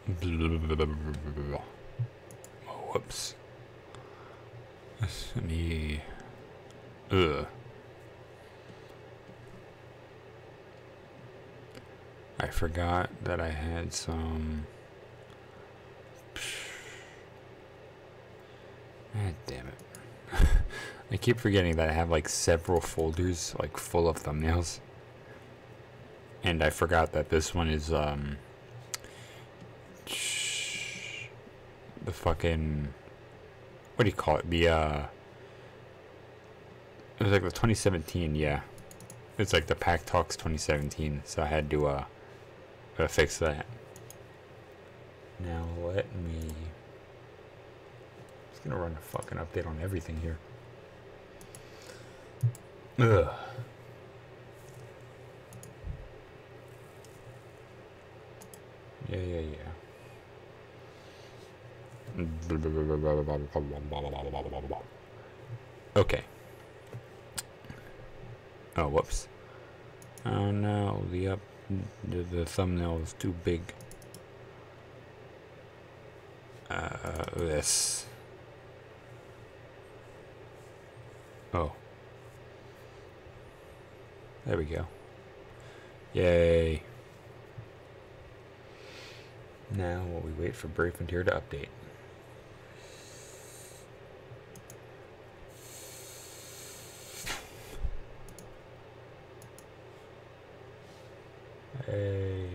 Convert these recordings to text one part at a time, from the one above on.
Oh, whoops. Let me... Ugh. I forgot that I had some... God damn it. I keep forgetting that I have like several folders like full of thumbnails. And I forgot that this one is the fucking, what do you call it? The it was like the 2017, yeah. It's like the Pack Talks 2017, so I had to fix that. Now let me, I'm just gonna run a fucking update on everything here. Ugh. Yeah. Okay. Oh, whoops. Oh no, the thumbnail is too big. This. Oh. There we go. Yay. Now while we wait for Brave Frontier to update. Hey.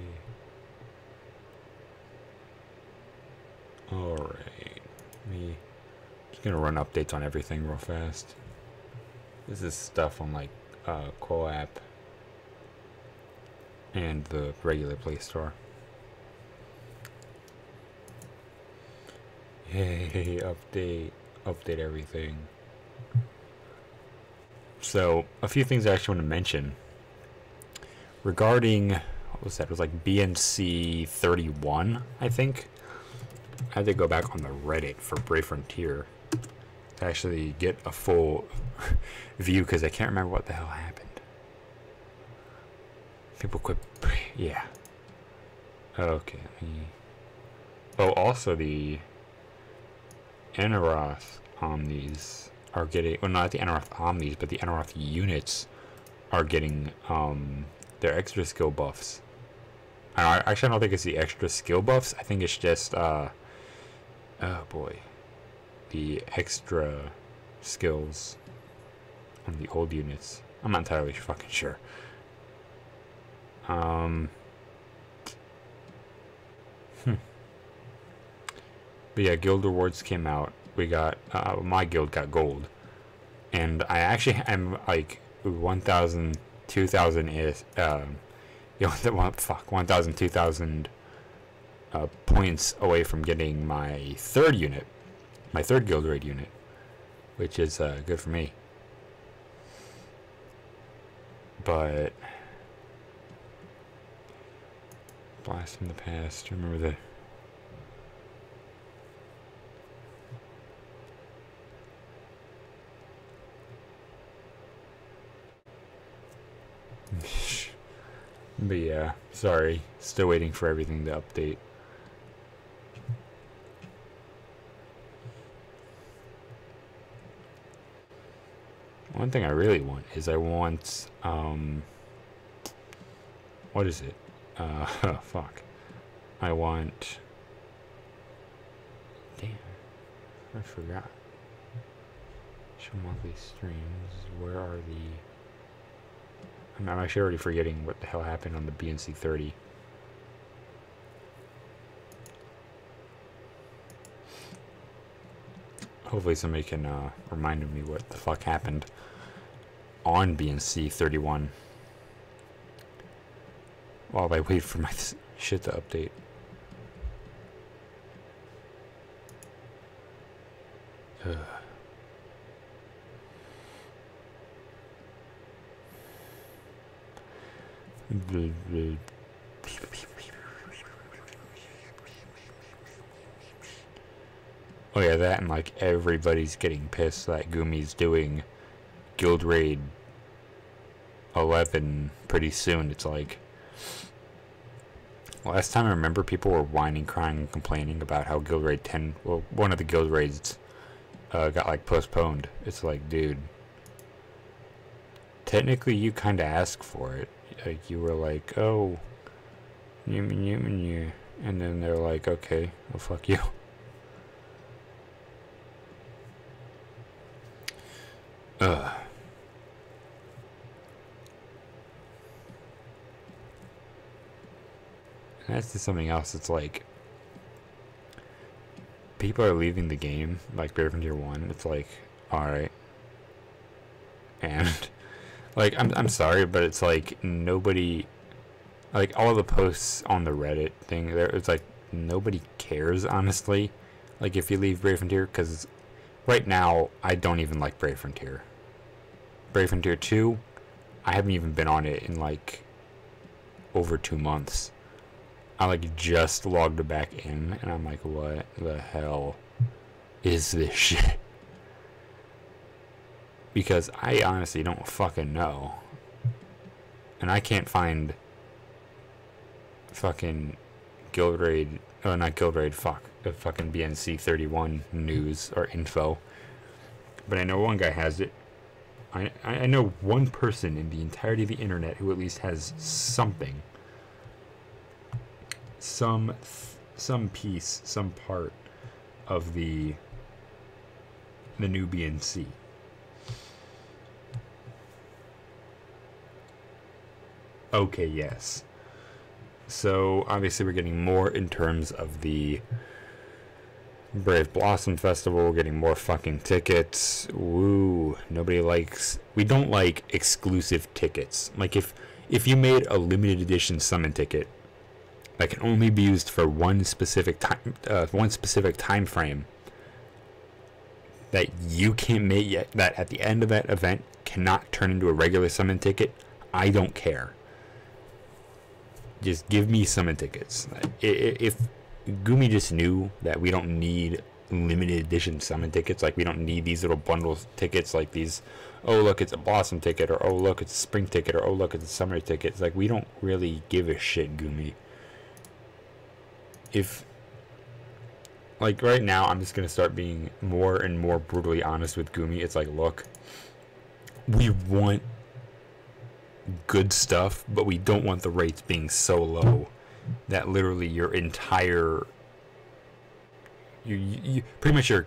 Alright. Just gonna run updates on everything real fast. This is stuff on like Co-op and the regular Play Store. Yay, update everything. So, a few things I actually want to mention regarding, what was that? It was like BNC 31, I think. I had to go back on the Reddit for Brave Frontier to actually get a full view because I can't remember what the hell happened. People quit. Yeah. Okay. Oh, also the Aneroth Omnis are getting, well, not the Aneroth Omnis, but the Aneroth units are getting their extra skill buffs. Actually, I don't think it's the extra skill buffs. I think it's just oh boy, the extra skills on the old units. I'm not entirely fucking sure. But yeah, guild rewards came out. We got my guild got gold, and I actually am like 1,000, 2,000 is 1,000, 2,000 points away from getting my third unit, my third guild raid unit, which is good for me. But blast from the past. Remember the. But yeah, sorry, still waiting for everything to update. One thing I really want is I want what is it? Fuck. I want, damn, I forgot. Show monthly streams. Where are the, I'm actually already forgetting what the hell happened on the BNC 30. Hopefully somebody can remind me what the fuck happened on BNC 31 while I wait for my shit to update. Ugh. Oh yeah, that, and like everybody's getting pissed that Gumi's doing Guild Raid 11 pretty soon. It's like Last time I remember, people were whining, crying, and complaining about how Guild Raid 10, well, one of the Guild Raids got, like, postponed. It's like, dude, technically you kind of asked for it. Like, you were like, oh, and then they're like, okay, well, fuck you. Ugh. And that's just something else. It's like, people are leaving the game, like Brave Frontier 1. It's like, alright. And, like, I'm sorry, but it's like, nobody, like, all the posts on the Reddit thing, it's like, nobody cares, honestly. Like, if you leave Brave Frontier, because right now, I don't even like Brave Frontier. Brave Frontier 2, I haven't even been on it in, like, over 2 months. I, like, just logged back in, and I'm like, what the hell is this shit? Because I honestly don't fucking know. And I can't find fucking Guild Raid, oh, not Guild Raid, fuck, the fucking BNC 31 news or info. But I know one guy has it. I know one person in the entirety of the internet who at least has something. Some piece, some part of the new BNC. Okay, yes. So obviously we're getting more in terms of the Brave Blossom Festival, we're getting more fucking tickets. Woo. We don't like exclusive tickets. Like if you made a limited edition summon ticket that can only be used for one specific time frame, that you can't make yet, that at the end of that event cannot turn into a regular summon ticket, I don't care. Just give me summon tickets. If Gumi just knew that we don't need limited edition summon tickets, like we don't need these little bundle tickets like these, oh look it's a Blossom ticket, or oh look it's a Spring ticket, or oh look it's a Summer ticket. It's like, we don't really give a shit, Gumi. If, like, right now I'm just gonna start being more and more brutally honest with Gumi. It's like, look, we want good stuff, but we don't want the rates being so low that literally your entire you pretty much your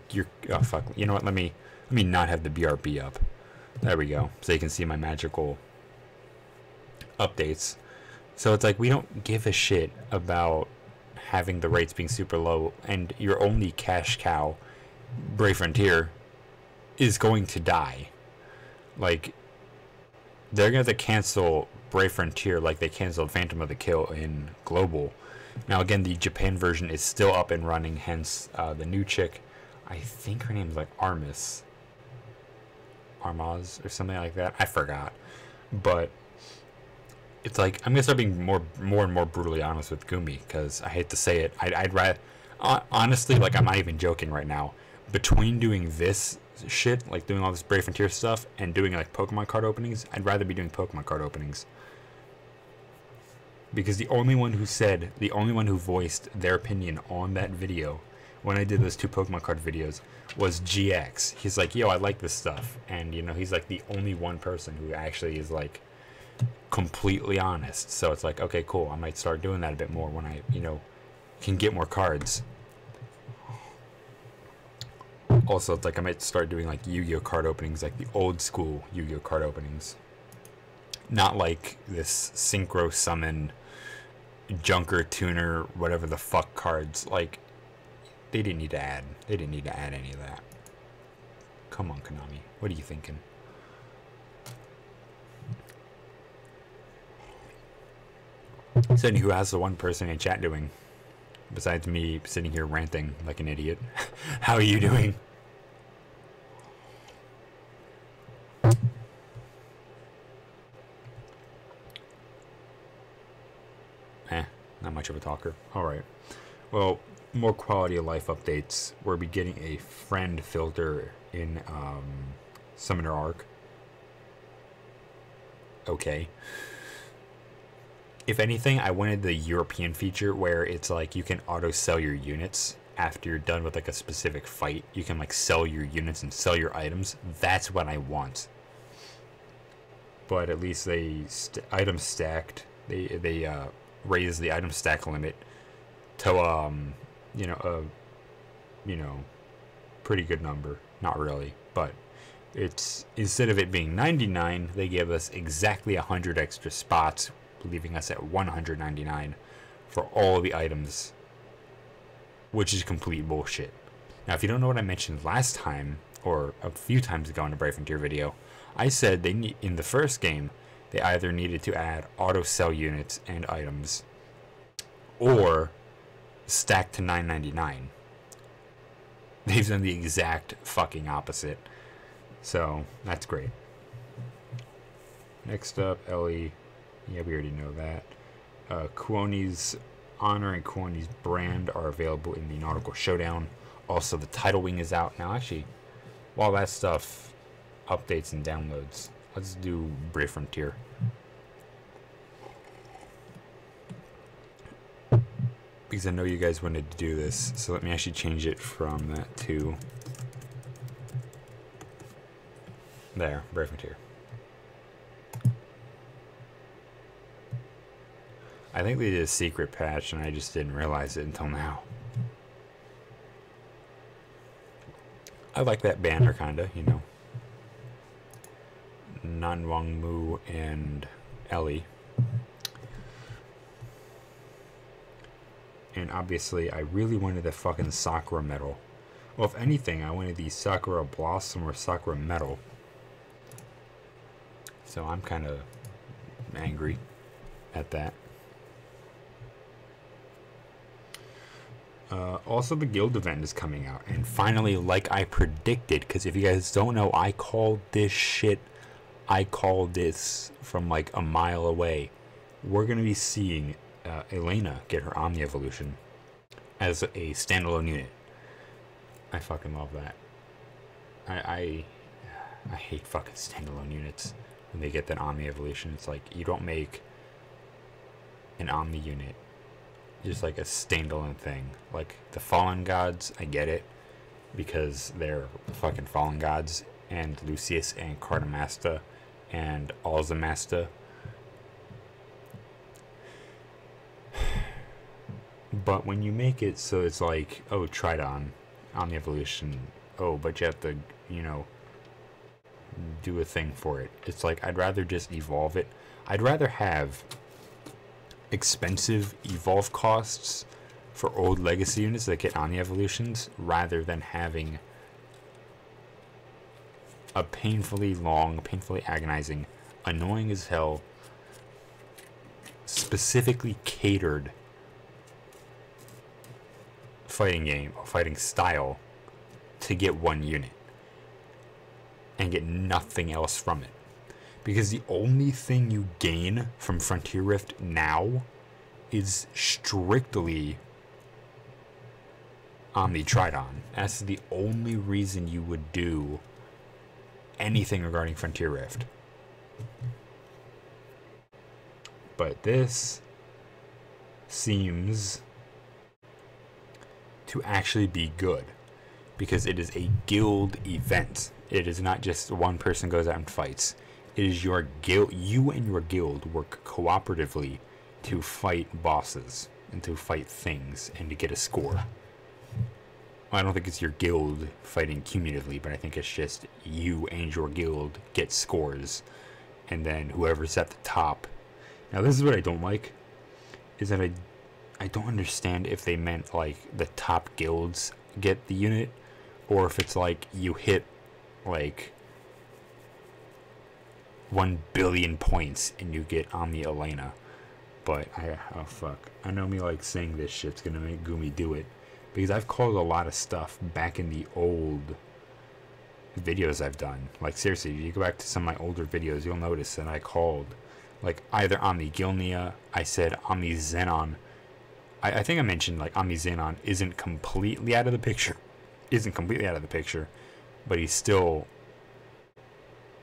oh fuck, you know what, let me not have the BRB up. There we go, so you can see my magical updates. So it's like, we don't give a shit about having the rates being super low, and your only cash cow, Brave Frontier, is going to die. Like, they're going to cancel Brave Frontier like they canceled Phantom of the Kill in Global. Now, again, the Japan version is still up and running, hence the new chick, I think her name's like Armaz or something like that. I forgot. But it's like, I'm going to start being more and more brutally honest with Gumi, because I hate to say it. I'd rather, honestly, like, I'm not even joking right now. Between doing this shit, like doing all this Brave Frontier stuff, and doing like Pokemon card openings, I'd rather be doing Pokemon card openings. Because the only one who voiced their opinion on that video when I did those 2 Pokemon card videos was GX. He's like, yo, I like this stuff. And, you know, he's like the only one person who actually is like completely honest. So it's like, okay, cool, I might start doing that a bit more when I, you know, can get more cards. Also, it's like, I might start doing like Yu-Gi-Oh card openings, like the old school Yu-Gi-Oh card openings. Not like this synchro summon, junker, tuner, whatever the fuck cards. Like, they didn't need to add any of that. Come on, Konami. What are you thinking? So, who has the one person in chat doing? Besides me sitting here ranting like an idiot. How are you doing? Not much of a talker. Alright. Well, more quality of life updates. We'll be getting a friend filter in Summoner Arc. Okay. If anything, I wanted the European feature where it's like you can auto sell your units after you're done with like a specific fight. You can like sell your units and sell your items. That's what I want. But at least they item stacked. They raised the item stack limit to pretty good number. Not really, but it's, instead of it being 99, they give us exactly 100 extra spots, leaving us at 199 for all the items, which is complete bullshit. Now, if you don't know what I mentioned last time, or a few times ago in a Brave Frontier video, I said they need, in the first game, they either needed to add auto sell units and items, or stack to 999. They've done the exact fucking opposite. So, that's great. Next up, Ellie. Yeah, we already know that. Kuoni's Honor and Kuoni's Brand are available in the Nautical Showdown. Also, the Tidal Wing is out. Now, actually, while that stuff updates and downloads, let's do Brave Frontier. Because I know you guys wanted to do this, so let me actually change it from that to there, Brave Frontier. I think they did a secret patch and I just didn't realize it until now. I like that banner kinda, you know. Nan Wang Mu and Ellie. And obviously, I really wanted the fucking Sakura medal. Well, if anything, I wanted the Sakura Blossom or Sakura medal. So I'm kind of angry at that. Also, the guild event is coming out. And finally, like I predicted, because if you guys don't know, I called this shit. I called this from like a mile away. We're going to be seeing Elena get her Omni Evolution as a standalone unit. I fucking love that. I hate fucking standalone units when they get that Omni Evolution. It's like, you don't make an Omni unit just like a standalone thing. Like the Fallen Gods, I get it, because they're fucking Fallen Gods, and Lucius and Cardamasta and Alzamasta. But when you make it so it's like, oh, Tridon, Omni Evolution, oh, but you have to, you know, do a thing for it. It's like, I'd rather just evolve it. I'd rather have expensive evolve costs for old legacy units that get Omni Evolutions, rather than having a painfully long, painfully agonizing, annoying as hell, specifically catered fighting game or fighting style to get one unit and get nothing else from it. Because the only thing you gain from Frontier Rift now is strictly Omni Tridon. That's the only reason you would do anything regarding Frontier Rift. But this seems to actually be good, because it is a guild event. It is not just one person goes out and fights. It is your guild. You and your guild work cooperatively to fight bosses and to fight things and to get a score. Well, I don't think it's your guild fighting cumulatively, but I think it's just you and your guild get scores, and then whoever's at the top. Now, this is what I don't like, is that I don't understand if they meant like the top guilds get the unit, or if it's like you hit like 1 billion points and you get Omni Elena. But oh fuck, I know me like saying this shit's gonna make Gumi do it, because I've called a lot of stuff back in the old videos I've done. Like seriously, if you go back to some of my older videos, you'll notice that I called like either Omni Gilnia, I said Omni Xenon. I think I mentioned like Omni Xenon isn't completely out of the picture. But he's still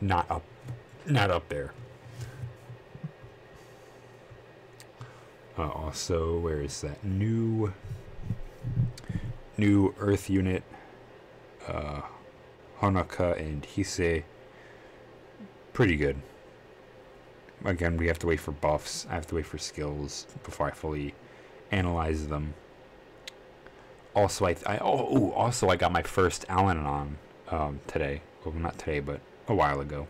not up there. Also, where is that new Earth unit? Honoka and Hisei. Pretty good. Again, we have to wait for buffs. I have to wait for skills before I fully analyze them. Also, also I got my first Al-Anon today. Well, not today, but a while ago.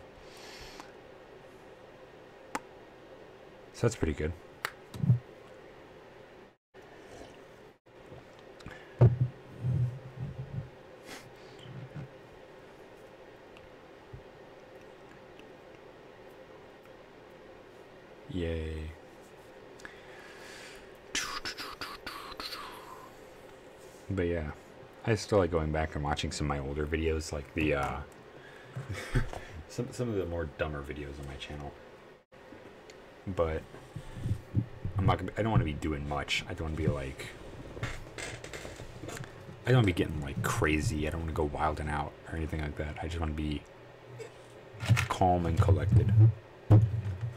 So that's pretty good. Yay. But yeah, I still like going back and watching some of my older videos, like the some of the more dumber videos on my channel. But I don't want to be doing much. I don't want to be like, I don't want to be getting like crazy. I don't want to go wilding out or anything like that. I just want to be calm and collected.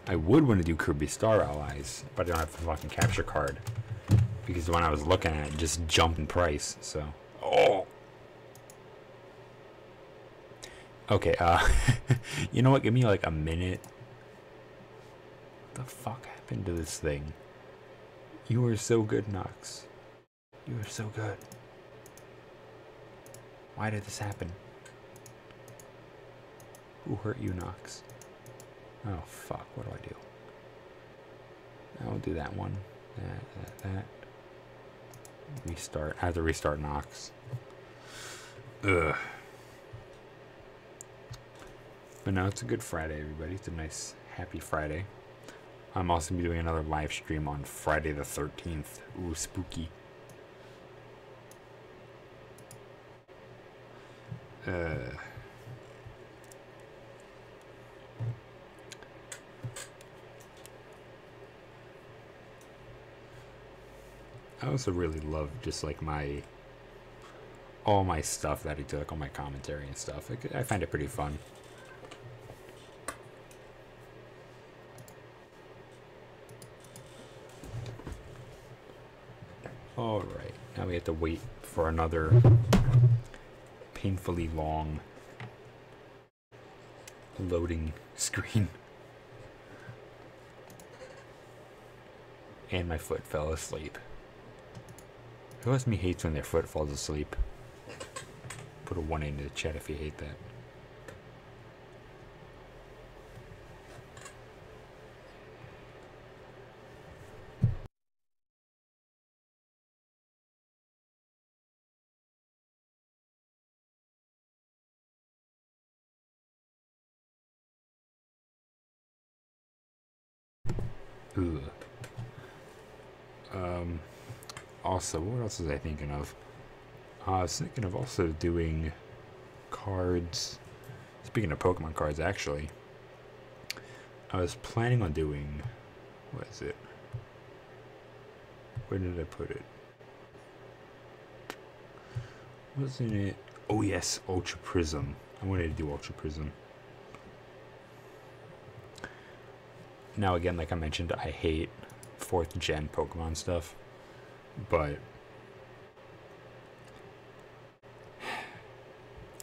I would want to do Kirby Star Allies, but I don't have the fucking capture card. Because the one I was looking at just jumped in price, so. Oh! Okay, you know what? Give me like a minute. What the fuck happened to this thing? You are so good, Nox. You are so good. Why did this happen? Who hurt you, Nox? Oh, fuck. What do I do? I'll do that one. That. Restart. I have to restart Nox. Ugh. But no, it's a good Friday, everybody. It's a nice, happy Friday. I'm also going to be doing another live stream on Friday the 13th. Ooh, spooky. I also really love just like all my stuff that I do, like all my commentary and stuff. I find it pretty fun. Alright, now we have to wait for another painfully long loading screen. And my foot fell asleep. Who else me hates when their foot falls asleep? Put a 1 into the chat if you hate that. Ugh. Also, what else was I thinking of? I was thinking of also doing cards. Speaking of Pokemon cards, actually, I was planning on doing, what is it? Where did I put it? Wasn't it? Oh yes, Ultra Prism. I wanted to do Ultra Prism. Now again, like I mentioned, I hate 4th gen Pokemon stuff, but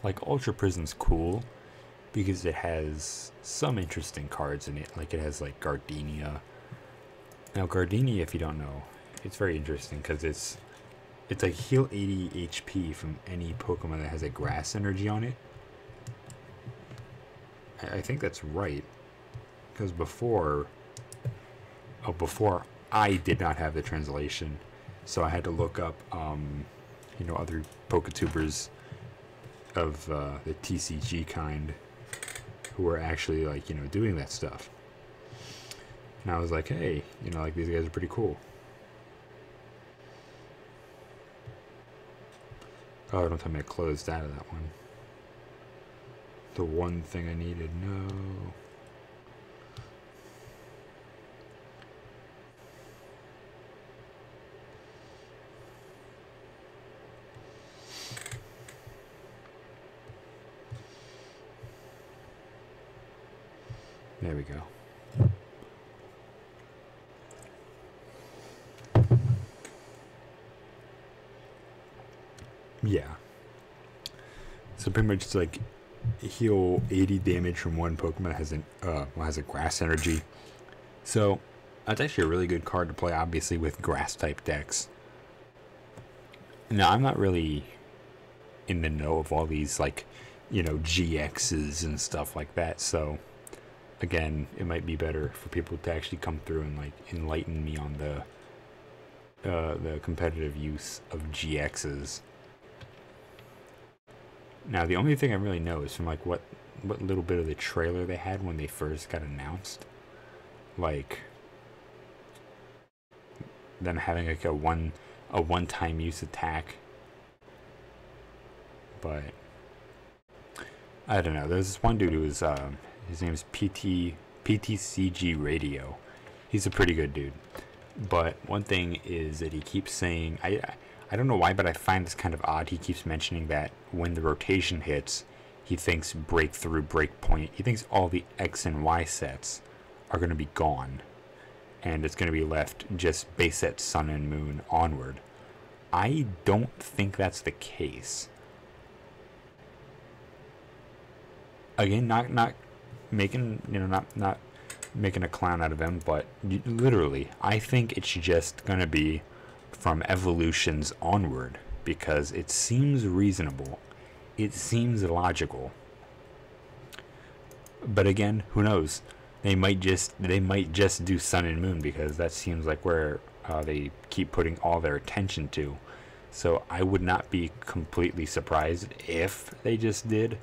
like Ultra Prism's cool because it has some interesting cards in it. Like it has like Gardenia. Now Gardenia, if you don't know, it's very interesting because it's like heal 80 HP from any Pokemon that has a grass energy on it. I think that's right. Because before I did not have the translation, so I had to look up, other Poketubers of the TCG kind who were actually like, doing that stuff. And I was like, hey, like these guys are pretty cool. Oh, don't tell me I closed out of that one. The one thing I needed, no. There we go. Yeah. So pretty much it's like heal 80 damage from one Pokemon that has a grass energy. So that's actually a really good card to play, obviously, with grass type decks. Now I'm not really in the know of all these like, GXs and stuff like that. So again, it might be better for people to actually come through and like enlighten me on the competitive use of GXs. Now the only thing I really know is from like what little bit of the trailer they had when they first got announced, like them having like a one-time use attack. But I don't know. There's this one dude who is his name is PTCG Radio. He's a pretty good dude. But one thing is that he keeps saying, I don't know why, but I find this kind of odd. He keeps mentioning that when the rotation hits, he thinks breakthrough, breakpoint, he thinks all the X and Y sets are going to be gone. And it's going to be left just base set Sun and Moon onward. I don't think that's the case. Again, not making, not making a clown out of him, but literally, I think it's just going to be from evolutions onward, because it seems reasonable. It seems logical. But again, who knows? They might just do Sun and Moon, because that seems like where they keep putting all their attention to. So I would not be completely surprised if they just did,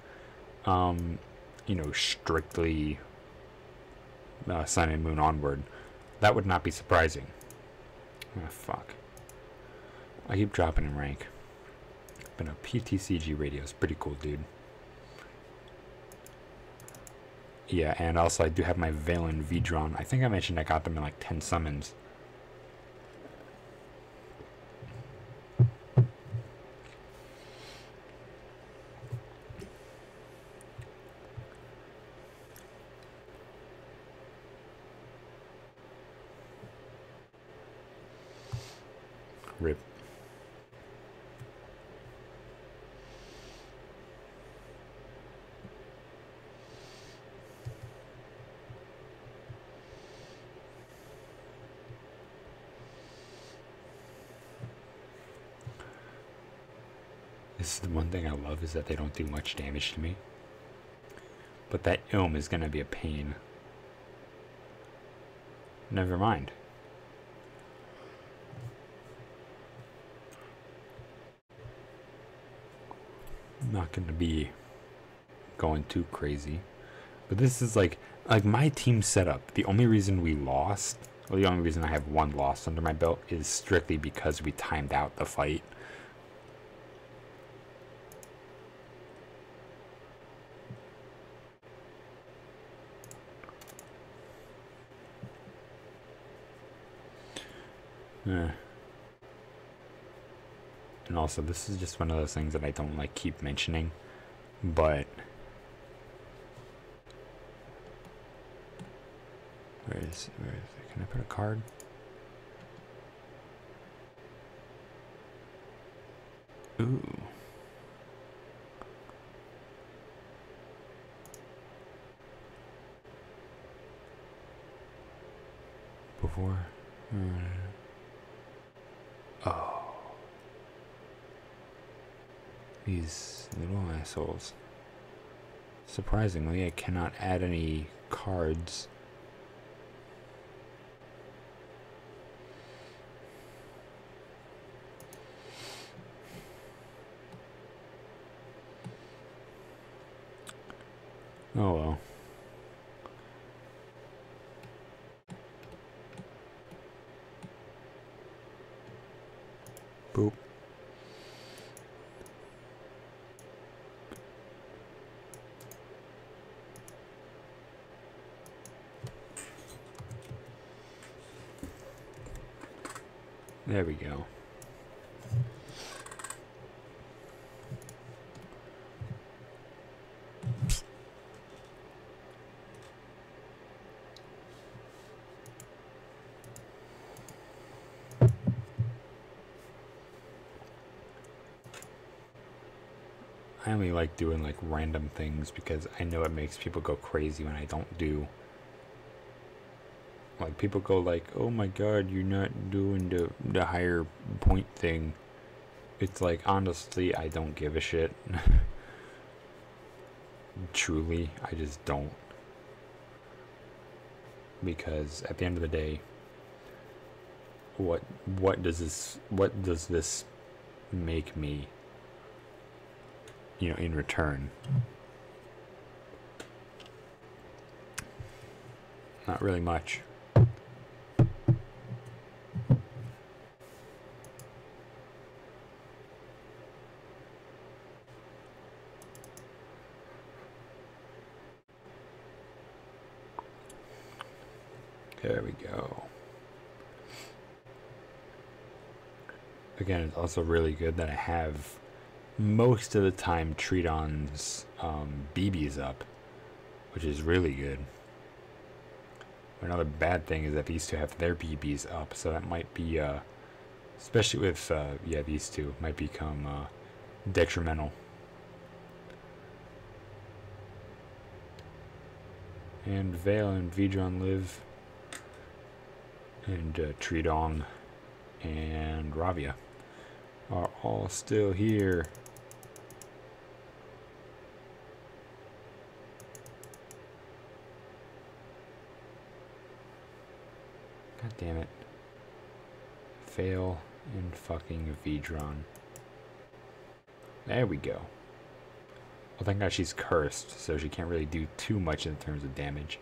strictly Sun and Moon onward. That would not be surprising. Ah, fuck. I keep dropping in rank. But no, PTCG Radio is pretty cool, dude. Yeah, and also I do have my Valen V-Dron. I think I mentioned I got them in like 10 summons. Rip. This is the one thing I love, is that they don't do much damage to me. But that Ilm is gonna be a pain. Never mind. I'm not gonna be going too crazy. But this is like my team setup. The only reason we lost, well, the only reason I have one loss under my belt, is strictly because we timed out the fight. And also, this is just one of those things that I don't like keep mentioning, but where is it? Can I put a card? Ooh. Before. Oh. These little assholes. Surprisingly, I cannot add any cards. Oh well. Boop. There we go. I only like doing like random things because I know it makes people go crazy when I don't do. Like people go like, "Oh my God, you're not doing the higher point thing." It's like honestly, I don't give a shit. Truly, I just don't. Because at the end of the day, what does this make me, in return? Not really much. There we go. Again, it's also really good that I have most of the time Tridon's BBs up, which is really good. Another bad thing is that these two have their BBs up, so that might be, especially with, these two, might become detrimental. And Vale and Vidron live, and Tridon and Ravia are all still here. God damn it. Fail and fucking Vidron. There we go. Well, thank God she's cursed, so she can't really do too much in terms of damage.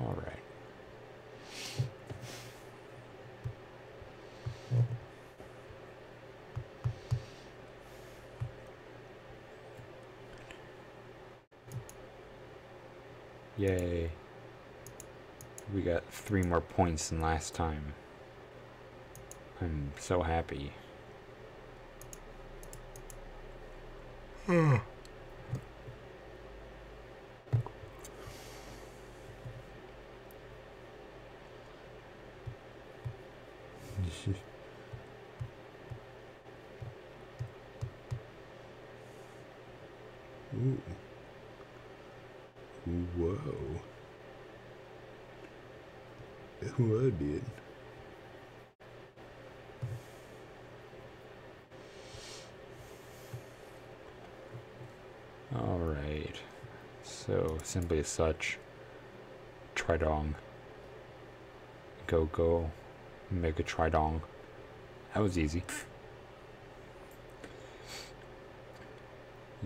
Alright. Yay. We got 3 more points than last time. I'm so happy. Ooh. Whoa. Who I did? Alright. So, simply as such, Tridong. Go, Mega Tridong. That was easy.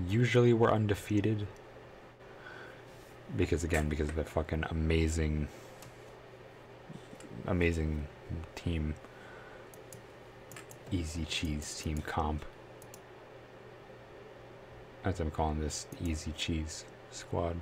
Usually we're undefeated. Because of that fucking amazing team. Easy cheese team comp. As I'm calling this, easy cheese squad.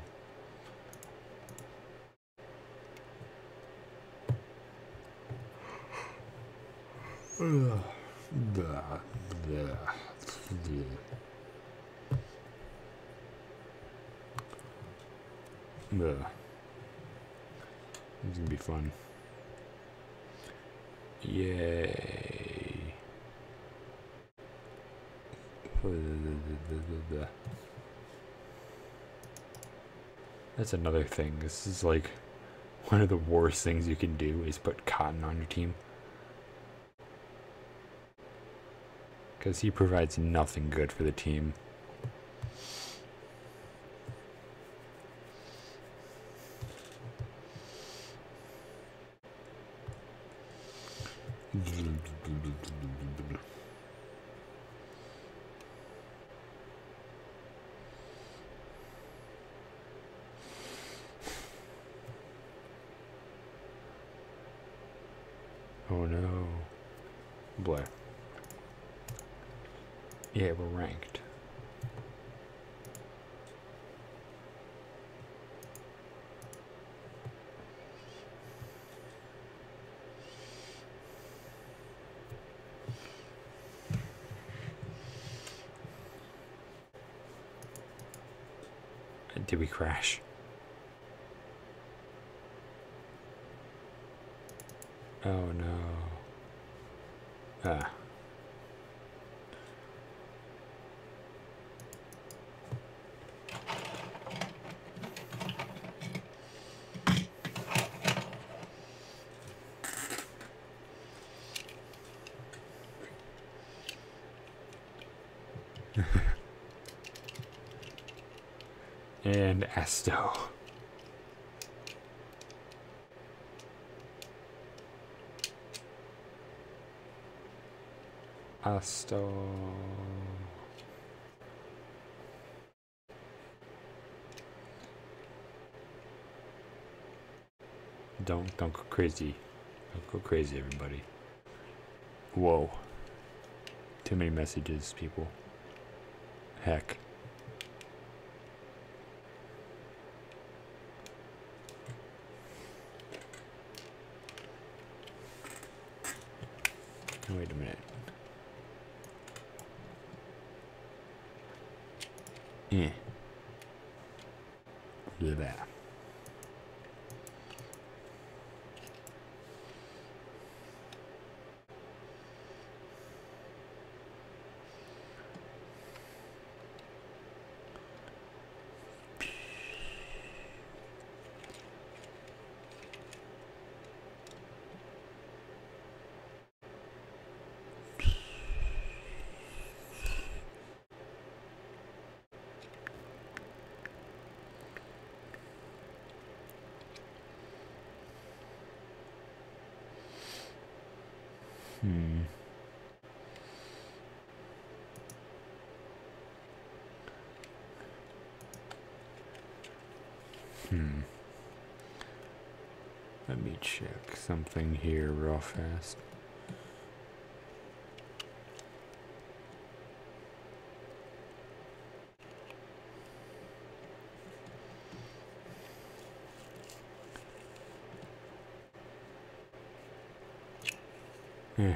It's gonna be fun. Yay. That's another thing. This is like one of the worst things you can do is put Cotton on your team. Because he provides nothing good for the team. Oh no. Boy. Yeah, we're ranked. Did we crash? Oh no. Ah. And Asto. Asto. Don't go crazy. Don't go crazy, everybody. Whoa. Too many messages, people. Heck. Wait a minute. Yeah. Blah. Let me check something here real fast. Yeah.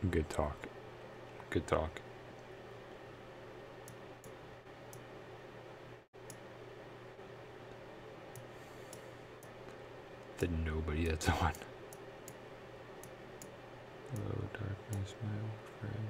Good talk. Good talk. The nobody that's on. Hello, darkness, my old friend.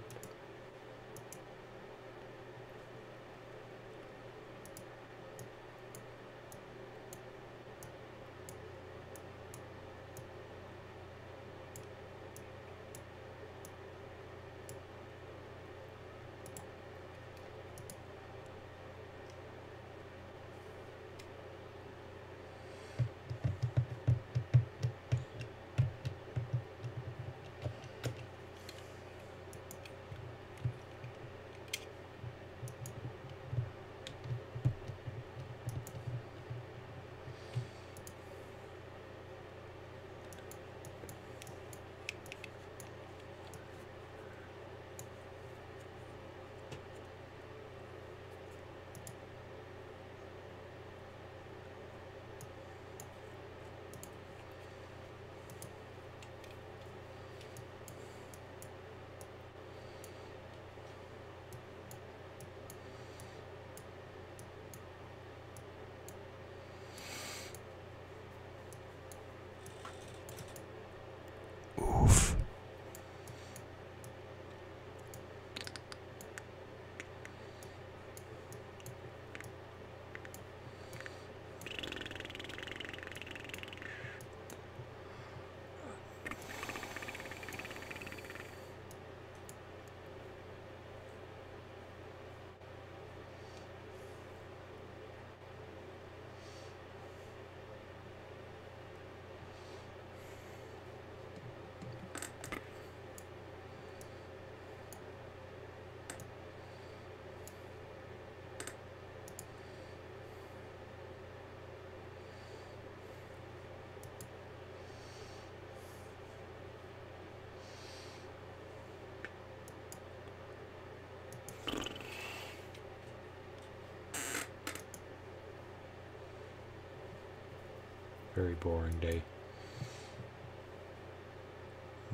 Very boring day.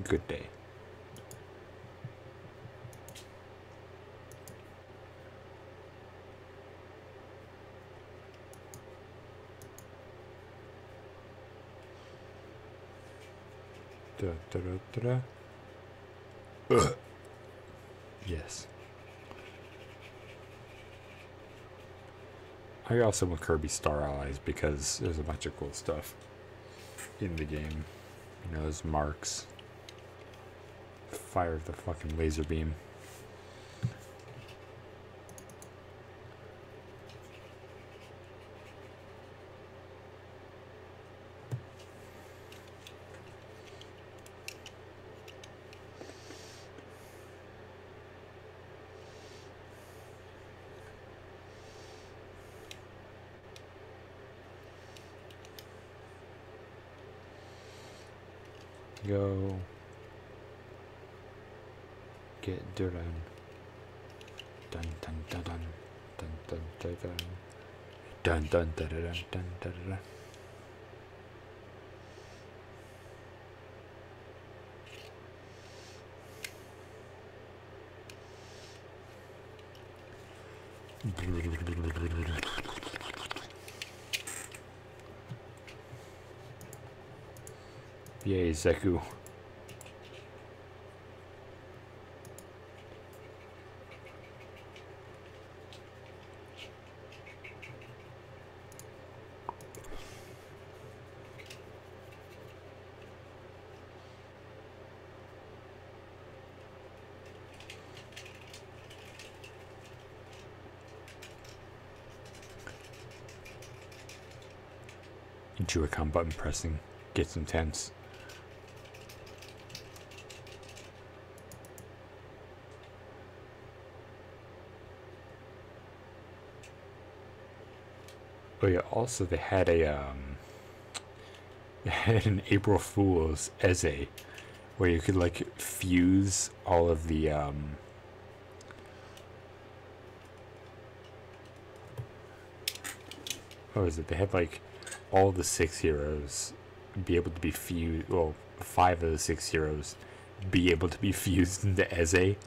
Good day. Da, da, da, da, da. Yes. I got some with Kirby Star Allies because there's a bunch of cool stuff in the game. You know, those marks. Fire the fucking laser beam. Go get done. Dun dun dun dun dun dun dun dun dun dun dun dun dun dun dun. Yay, Zeku. Joy-Con button pressing gets intense. Oh yeah, also they had they had an April Fool's essay where you could like fuse all of the what was it? They had like all the 6 heroes be able to be fused. Well, 5 of the 6 heroes be able to be fused into Eze.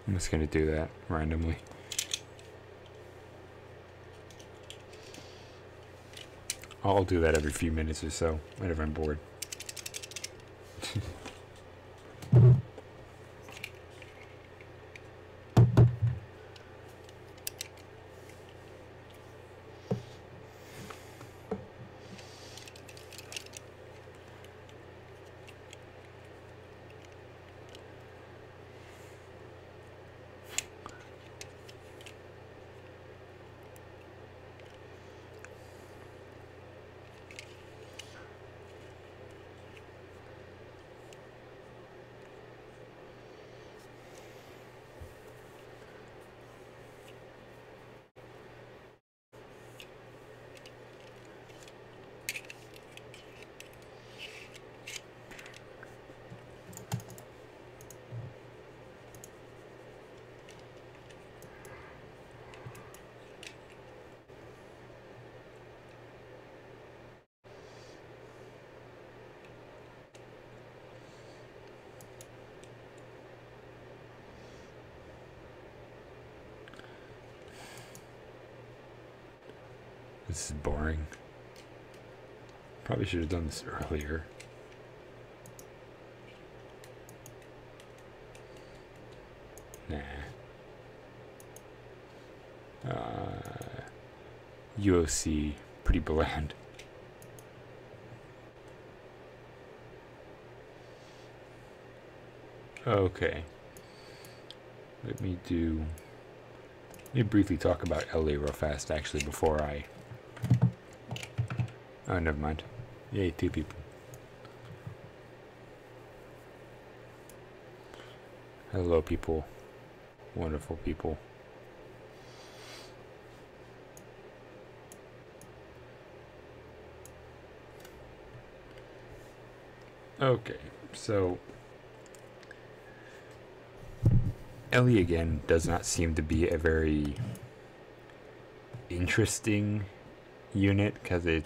I'm just gonna do that randomly. I'll do that every few minutes or so, whenever I'm bored. This is boring. Probably should have done this earlier. Nah. UOC, pretty bland. Okay. Let me briefly talk about LA real fast, actually, before I... Oh, never mind. Yay, 2 people. Hello, people. Wonderful people. Okay, so... Ellie, again, does not seem to be a very interesting unit, because it...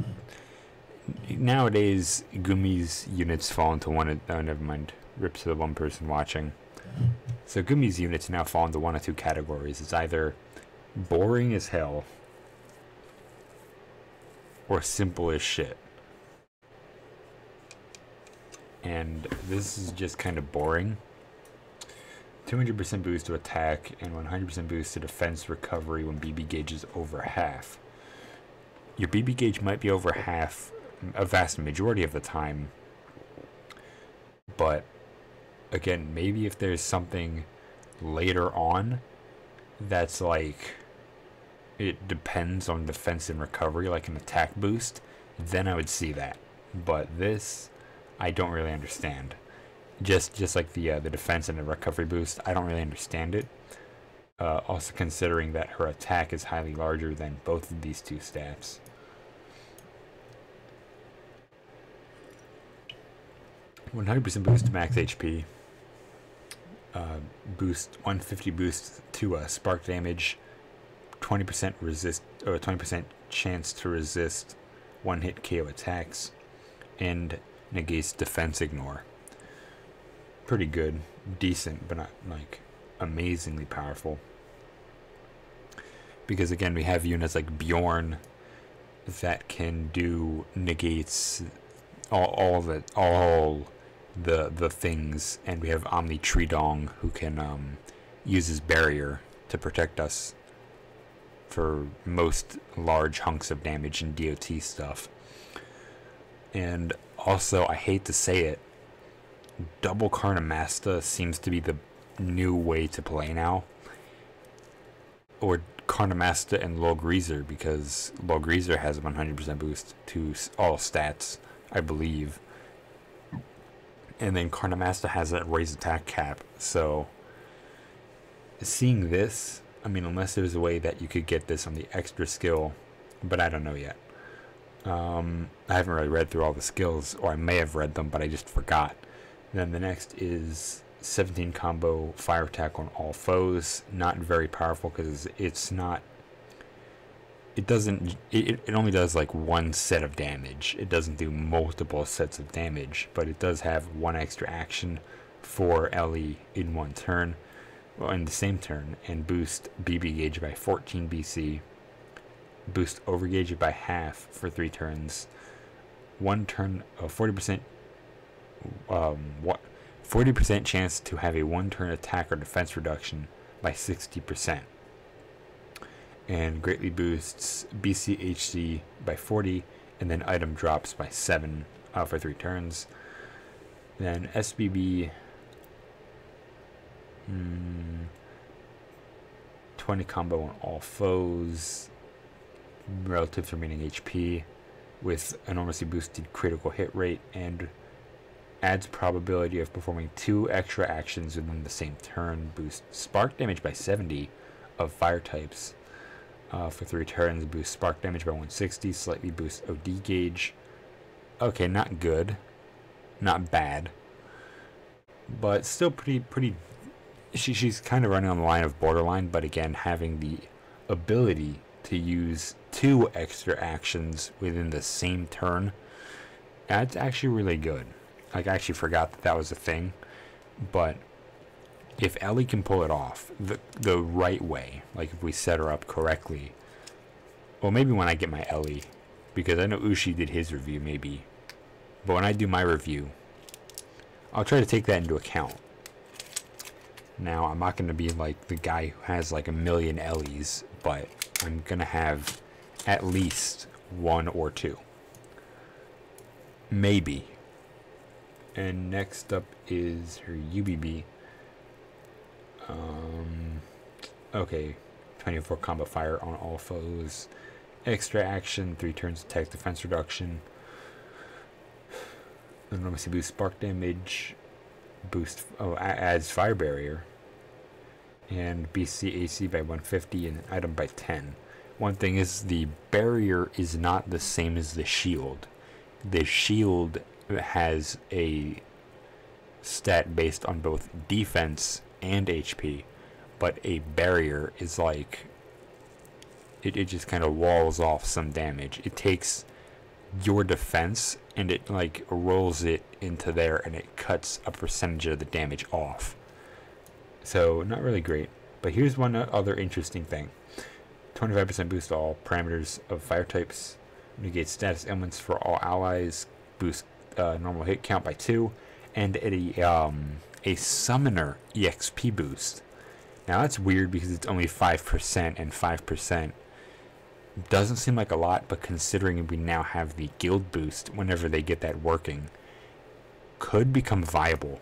Nowadays, Gumi's units fall into one of... Oh, never mind. Rips to the one person watching. So Gumi's units now fall into one of 2 categories. It's either boring as hell or simple as shit. And this is just kind of boring. 200% boost to attack and 100% boost to defense recovery when BB gauge is over half. Your BB gauge might be over half a vast majority of the time, but again, maybe if there's something later on that's like, it depends on defense and recovery, like an attack boost, then I would see that. But this, I don't really understand. Just like the defense and the recovery boost, I don't really understand it. Also considering that her attack is highly larger than both of these 2 stats. "100% boost to max HP. Boost 150 boost to spark damage. 20% resist, or 20% chance to resist 1-hit KO attacks, and negates defense ignore." Pretty good, decent, but not like amazingly powerful. Because again, we have units like Bjorn that can do negates all the things, and we have Omni Tridong who can use his barrier to protect us for most large hunks of damage and DOT stuff. And also, I hate to say it, double Carnamasta seems to be the new way to play now. Or Carnamasta and Logreaser, because Logreaser has 100% boost to all stats, I believe. And then Carnamasta has that raised attack cap, so seeing this, I mean, unless there's a way that you could get this on the extra skill, but I don't know yet. I haven't really read through all the skills, or I may have read them, but I just forgot. Then the next is 17 combo fire attack on all foes. Not very powerful because it's not... It doesn't... It only does like 1 set of damage. It doesn't do multiple sets of damage, but it does have 1 extra action for Ellie in 1 turn, well, in the same turn, and boost BB gauge by 14 BC. Boost overgauge by half for 3 turns. 1 turn, 40%. 40% chance to have a 1-turn attack or defense reduction by 60%, and greatly boosts BCHC by 40, and then item drops by 7 for 3 turns. Then SBB 20 combo on all foes relative to remaining HP with enormously boosted critical hit rate, and adds probability of performing 2 extra actions within the same turn. Boost spark damage by 70 of fire types for 3 turns. Boost spark damage by 160. Slightly boost OD gauge. Okay, not good, not bad, but still pretty. She's kind of running on the line of borderline, but again, having the ability to use 2 extra actions within the same turn, that's actually really good. Like, I actually forgot that was a thing, but if Ellie can pull it off the right way, like if we set her up correctly, well, maybe when I get my Ellie, because I know Ushi did his review, maybe, but when I do my review, I'll try to take that into account. Now, I'm not going to be like the guy who has like a million Ellies, but I'm going to have at least one or two. Maybe. And next up is her UBB. Okay. 24 combat fire on all foes. Extra action, 3 turns attack defense reduction. Enormously boost spark damage. Boost, adds fire barrier. And BC AC by 150 and item by 10. One thing is the barrier is not the same as the shield. The shield has a stat based on both defense and HP, but a barrier is like it just kind of walls off some damage. It takes your defense and it like rolls it into there and it cuts a percentage of the damage off. So not really great. But here's one other interesting thing. 25% boost to all parameters of fire types. Negate status ailments for all allies. Boost normal hit count by 2. And a summoner EXP boost. Now that's weird because it's only 5%, and 5% doesn't seem like a lot, but considering we now have the guild boost whenever they get that working, could become viable.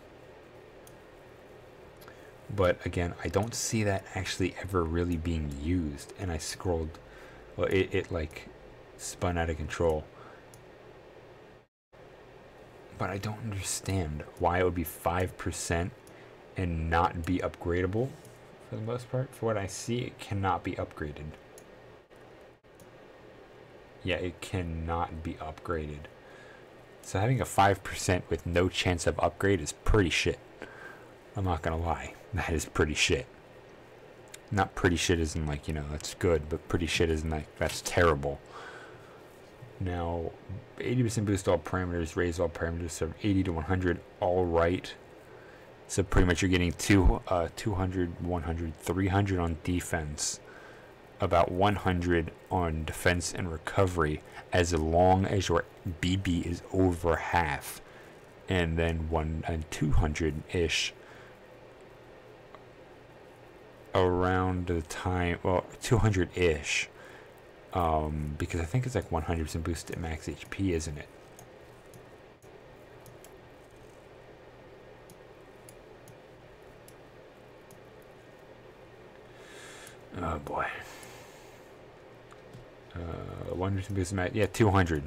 But again, I don't see that actually ever really being used. And I scrolled, well, it like spun out of control. But I don't understand why it would be 5% and not be upgradable for the most part. For what I see, it cannot be upgraded. Yeah, it cannot be upgraded. So having a 5% with no chance of upgrade is pretty shit. I'm not gonna lie. That is pretty shit. Not pretty shit isn't like, you know, that's good, but pretty shit isn't like, that's terrible. Now, 80% boost all parameters, raise all parameters from 80 to 100, all right. So pretty much you're getting 200, 100, 300 on defense, about 100 on defense and recovery, as long as your BB is over half, and then 200-ish around the time, well, 200-ish, because I think it's like 100% boost at max HP, isn't it? Oh boy. 100% boost at max, yeah, 200.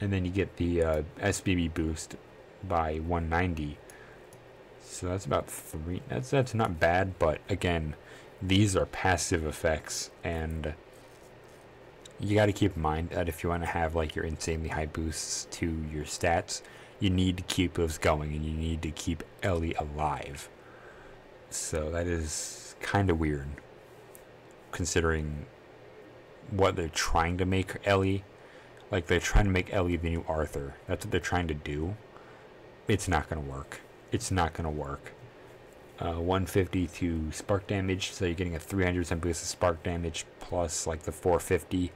And then you get the SBB boost by 190. So that's about 3. That's not bad, but again, these are passive effects, and you got to keep in mind that if you want to have like your insanely high boosts to your stats, you need to keep those going, and you need to keep Ellie alive. So that is kind of weird, considering what they're trying to make Ellie. Like, they're trying to make Ellie the new Arthur. That's what they're trying to do. It's not going to work. It's not going to work. 150 to spark damage, so you're getting a 300% boost of spark damage plus like the 450.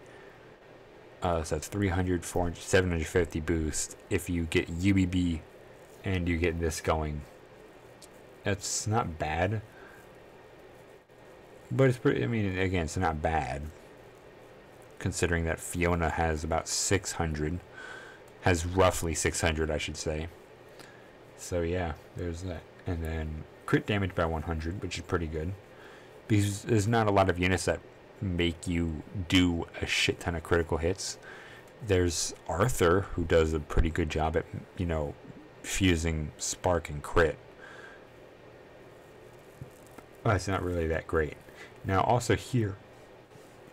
So that's 300, 400, 750 boost if you get UBB and you get this going. That's not bad. But it's pretty, I mean, again, it's not bad, considering that Fiona has about 600. Has roughly 600, I should say. So yeah, there's that. And then crit damage by 100, which is pretty good, because there's not a lot of units that make you do a shit ton of critical hits. There's Arthur, who does a pretty good job at, you know, fusing spark and crit. But it's not really that great. Now also here,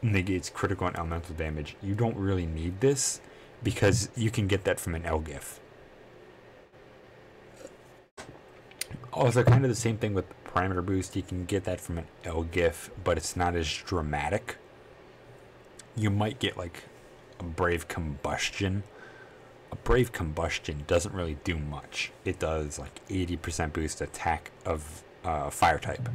negates critical and elemental damage. You don't really need this, because you can get that from an Elgif. Also, kind of the same thing with parameter boost. You can get that from an Elgif, but it's not as dramatic. You might get like a Brave Combustion. A Brave Combustion doesn't really do much. It does like 80% boost attack of fire type.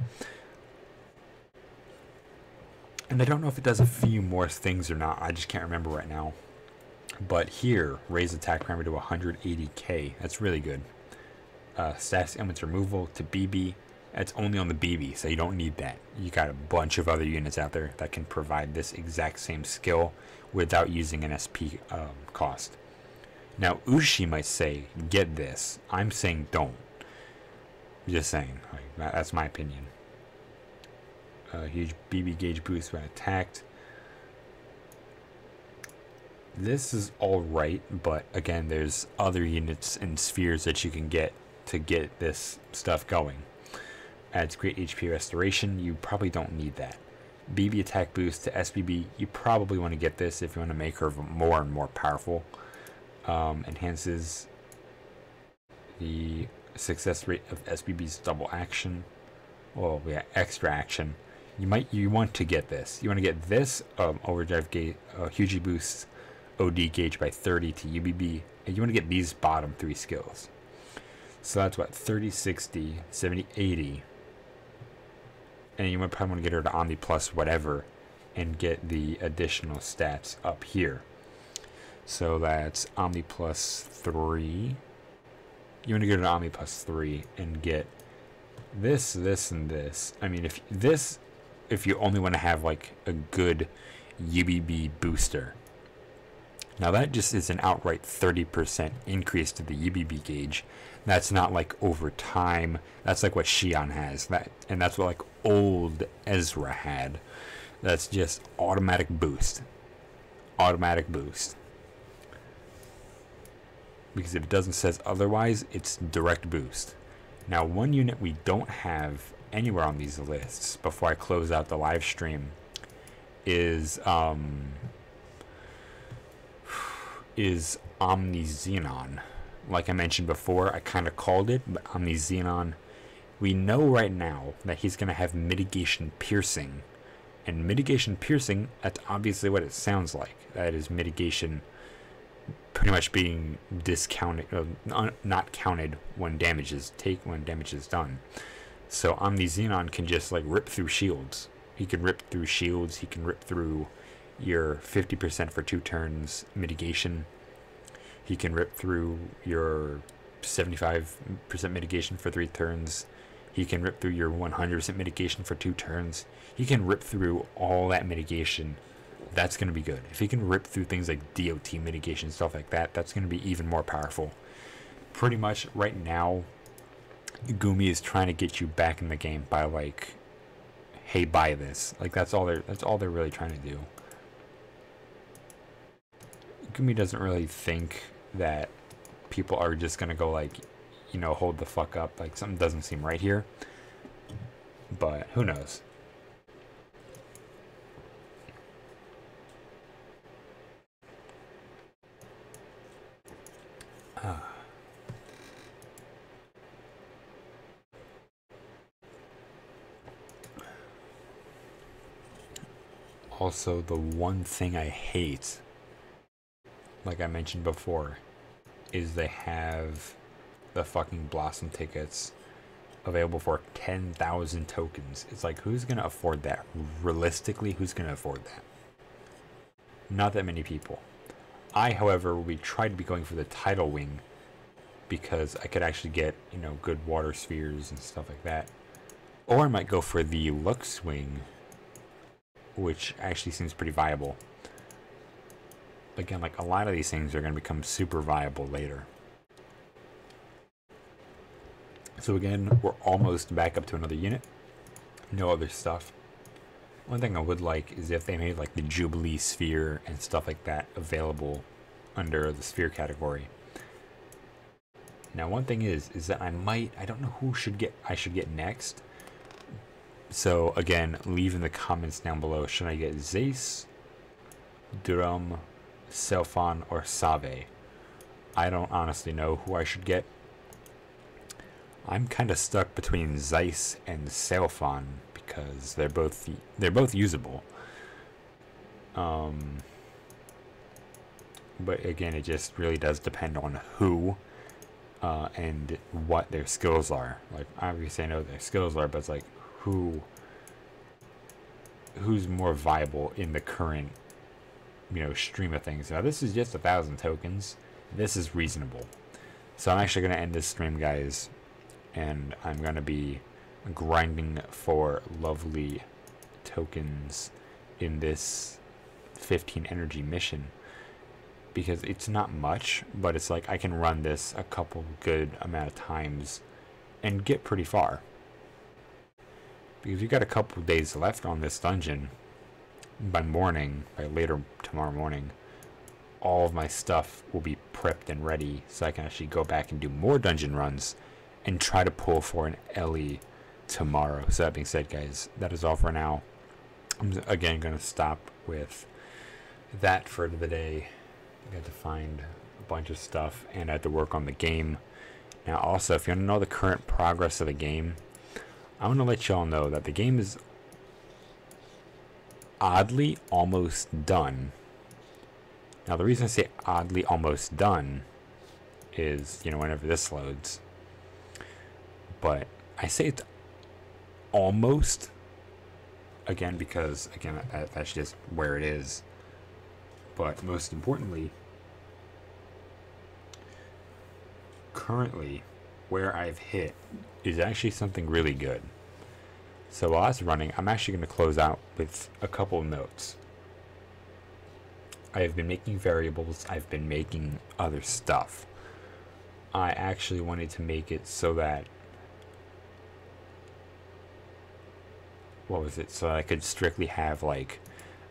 And I don't know if it does a few more things or not. I just can't remember right now. But here, raise attack parameter to 180k. That's really good. status elements removal to BB. It's only on the BB, so you don't need that. You got a bunch of other units out there that can provide this exact same skill without using an SP cost. Now, Ushi might say, get this. I'm saying don't. Just saying. Like, that's my opinion. Huge BB gauge boost when attacked. This is alright, but again, there's other units and spheres that you can get to get this stuff going. Adds great HP restoration. You probably don't need that. BB attack boost to SBB. You probably want to get this if you want to make her more and more powerful. Enhances the success rate of SBB's double action. Oh yeah, extra action. You want to get this. You want to get this overdrive gauge, huge boost OD gauge by 30 to UBB, and you want to get these bottom 3 skills. So that's what, 30, 60, 70, 80. And you might probably want to get her to Omni plus whatever and get the additional stats up here. So that's Omni plus 3. You want to get her to Omni plus 3 and get this, this, and this. I mean, if you only want to have like a good UBB booster. Now that just is an outright 30% increase to the UBB gauge. That's not like over time. That's like what Shion has. And that's what like old Ezra had. That's just automatic boost. Automatic boost. Because if it doesn't says otherwise, it's direct boost. Now, one unit we don't have anywhere on these lists before I close out the live stream is Omni Xenon. Like I mentioned before, I kind of called it, but Omni Xenon, we know right now that he's going to have mitigation piercing. And mitigation piercing, that's obviously what it sounds like. That is mitigation pretty much being discounted, not counted when damage is done. So Omni Xenon can just like rip through shields. He can rip through shields. He can rip through your 50% for 2 turns mitigation. He can rip through your 75% mitigation for 3 turns. He can rip through your 100% mitigation for 2 turns. He can rip through all that mitigation. That's going to be good. If he can rip through things like DOT mitigation, stuff like that, that's going to be even more powerful. Pretty much right now, Gumi is trying to get you back in the game by like, hey, buy this. Like that's all they're really trying to do. Gumi doesn't really think that people are just gonna go like, you know, hold the fuck up. Like something doesn't seem right here. But who knows? Also, the one thing I hate, like I mentioned before, is they have the fucking Blossom tickets available for 10,000 tokens. It's like, who's gonna afford that? Realistically, who's gonna afford that? Not that many people. I, however, will try to be going for the Tidal Wing because I could actually get, you know, good water spheres and stuff like that. Or I might go for the Lux Wing, which actually seems pretty viable. Again, like a lot of these things are going to become super viable later. So again, we're almost back up to another unit. No other stuff. One thing I would like is if they made like the Jubilee Sphere and stuff like that available under the Sphere category. Now one thing is that I don't know who I should get next. So again, leave in the comments down below, should I get Zace, Durum, Selphon, or Save? I don't honestly know who I should get. I'm kind of stuck between Zeiss and Selphon because they're both usable. But again, it just really does depend on who and what their skills are. Like obviously I know their skills are, but it's like who's more viable in the current, you know, stream of things. Now this is just 1,000 tokens. This is reasonable. So I'm actually going to end this stream, guys, and I'm going to be grinding for lovely tokens in this 15 energy mission, because it's not much, but it's like I can run this a couple good amount of times and get pretty far. Because you got a couple days left on this dungeon. By later tomorrow morning, all of my stuff will be prepped and ready, so I can actually go back and do more dungeon runs and try to pull for an Ellie tomorrow. So that being said, guys, that is all for now. I'm again going to stop with that for the day. I got to find a bunch of stuff, and I had to work on the game. Now also, if you want to know the current progress of the game, I want to let y'all know that the game is oddly almost done. Now the reason I say oddly almost done is, whenever this loads. But I say it's almost, again, because, that's just where it is. But most importantly, currently, where I've hit is actually something really good. So while that's running, I'm actually going to close out with a couple of notes. I have been making variables. I've been making other stuff. I actually wanted to make it so that, so I could strictly have like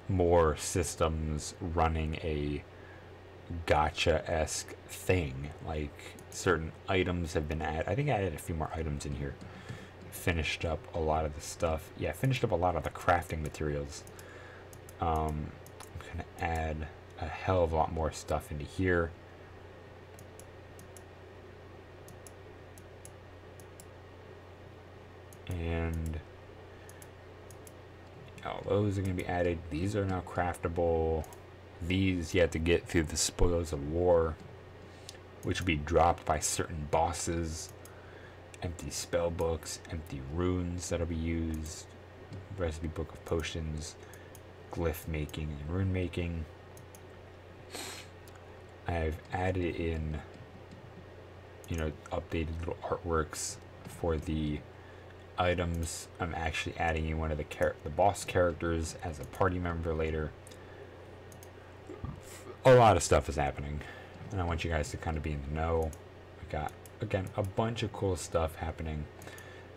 more systems running a gacha-esque thing. Like certain items have been added. I think I added a few more items in here. Finished up a lot of the stuff. Yeah, finished up a lot of the crafting materials. I'm gonna add a hell of a lot more stuff into here. And all those are going to be added. These are now craftable. These you have to get through the spoils of war, which will be dropped by certain bosses. Empty spell books, empty runes that'll be used, recipe book of potions, glyph making and rune making. I've added in, updated little artworks for the items. I'm actually adding in one of the boss characters as a party member later. A lot of stuff is happening, and I want you guys to kind of be in the know. I got, again, a bunch of cool stuff happening.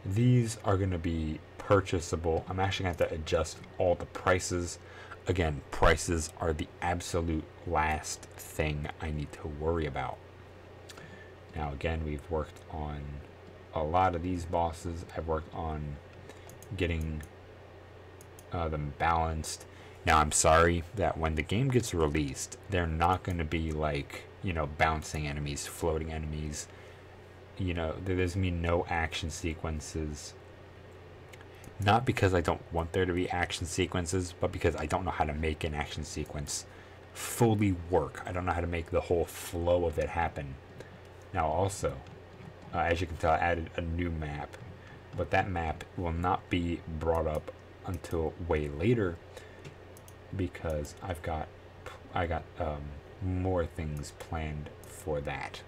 These are going to be purchasable. I'm actually going to have to adjust all the prices. Again, prices are the absolute last thing I need to worry about. Now, again, we've worked on a lot of these bosses. I've worked on getting them balanced. Now, I'm sorry that when the game gets released, they're not going to be like, bouncing enemies, floating enemies. There's going to be no action sequences. Not because I don't want there to be action sequences, but because I don't know how to make an action sequence fully work. I don't know how to make the whole flow of it happen. Now, also, as you can tell, I added a new map, but that map will not be brought up until way later, because I got more things planned for that.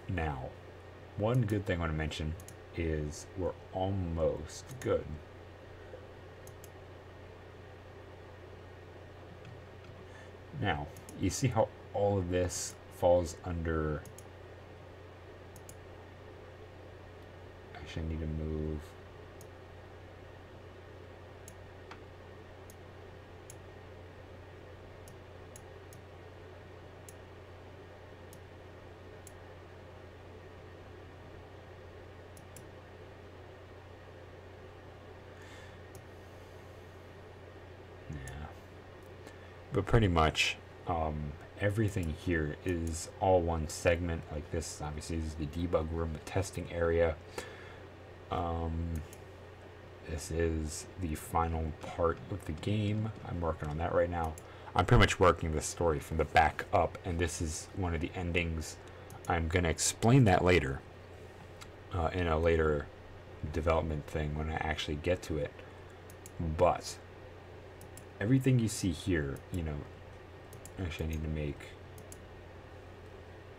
Now, one good thing I want to mention is we're almost good. Now, you see how all of this falls under... Actually, I need to move... But pretty much everything here is all one segment. Like this, obviously, this is the debug room, the testing area. This is the final part of the game. I'm working on that right now. I'm pretty much working the story from the back up, and this is one of the endings. I'm going to explain that later in a later development thing when I actually get to it. But everything you see here, actually I need to make,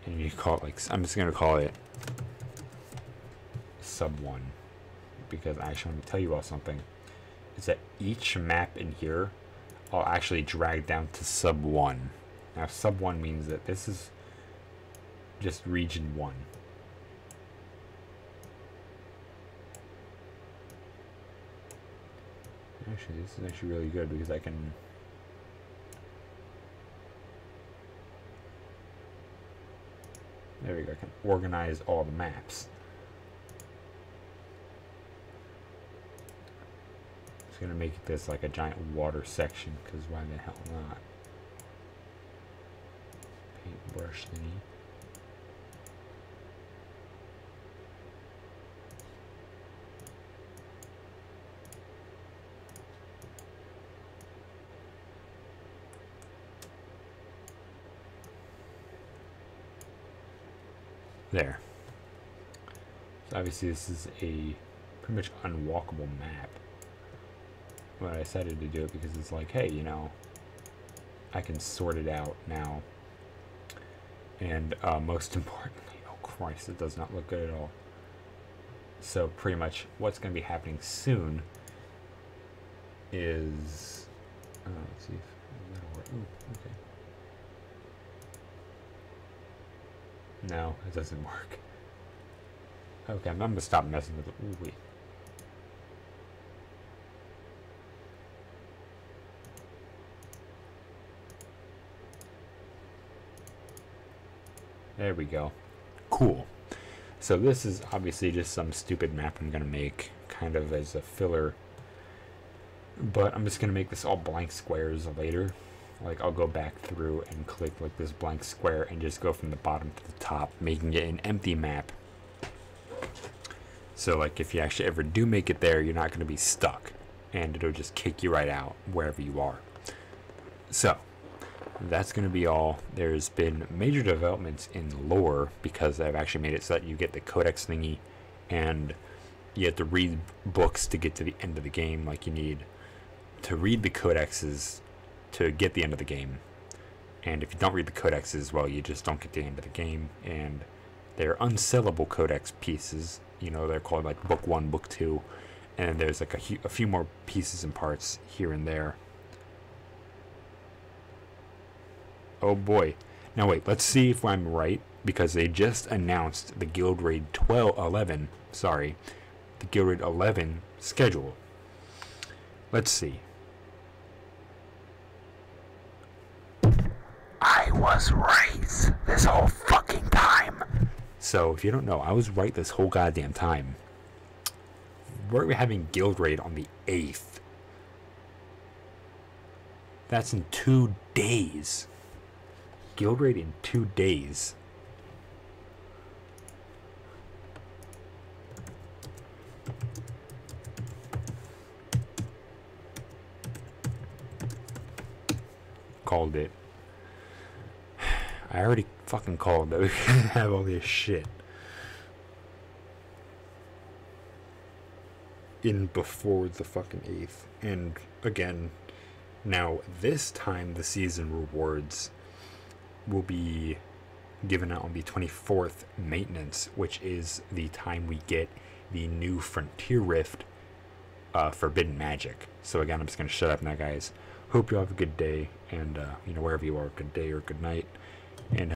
and you call it, like, I'm just going to call it sub 1, because I actually want to tell you all something. Is that each map in here I'll actually drag down to sub 1. Now sub 1 means that this is just region 1. Actually, this is actually really good because I can... There we go, I can organize all the maps. It's gonna make this like a giant water section, because why the hell not? Paintbrush thingy. There. So obviously this is a pretty much unwalkable map. But I decided to do it because it's like, hey, you know, I can sort it out now. And most importantly, oh Christ, it does not look good at all. So pretty much what's going to be happening soon is, let's see if that'll work. Ooh, okay. No, it doesn't work. Okay, I'm gonna stop messing with it. Ooh, wait. There we go. Cool. So this is obviously just some stupid map I'm gonna make, kind of as a filler. But I'm just gonna make this all blank squares later. Like, I'll go back through and click like this blank square and just go from the bottom to the top, making it an empty map. So like if you actually ever do make it there, you're not going to be stuck, and it'll just kick you right out wherever you are. So that's going to be all. There's been major developments in lore, because I've actually made it so that you get the codex thingy, and you have to read books to get to the end of the game. Like, you need to read the codexes to get the end of the game, and if you don't read the codexes, well, you just don't get to the end of the game. And they're unsellable codex pieces, you know, they're called like book 1, book 2, and there's like a few more pieces and parts here and there. Oh boy. Now wait, let's see if I'm right, because they just announced the Guild Raid 11 schedule. Let's see. I was right this whole fucking time. So, if you don't know, I was right this whole goddamn time. We're having Guild Raid on the 8th. That's in 2 days. Guild Raid in 2 days. Called it. I already fucking called that we have all this shit in before the fucking 8th. And again, now this time the season rewards will be given out on the 24th maintenance, which is the time we get the new Frontier Rift Forbidden Magic. So again, I'm just going to shut up now, guys. Hope you all have a good day, and you know, wherever you are, good day or good night. And